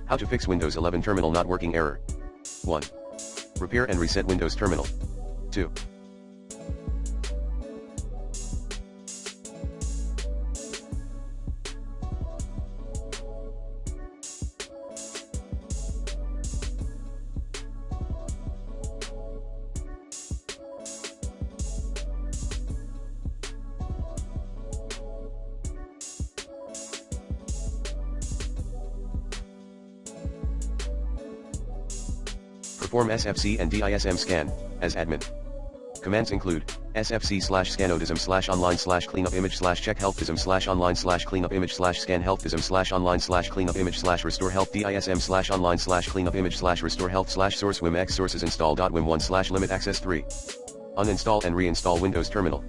How to fix Windows 11 terminal not working error. 1. Repair and reset Windows terminal. 2. Perform SFC and DISM scan, as admin. Commands include, sfc/scanodism/online/cleanupimage/check helpdism/online/cleanupimage/scan helpdism/online/cleanupimage/restore help dism/online/cleanupimage/restore help/source wim x sources install.wim1/limit access 3. Uninstall and reinstall Windows terminal.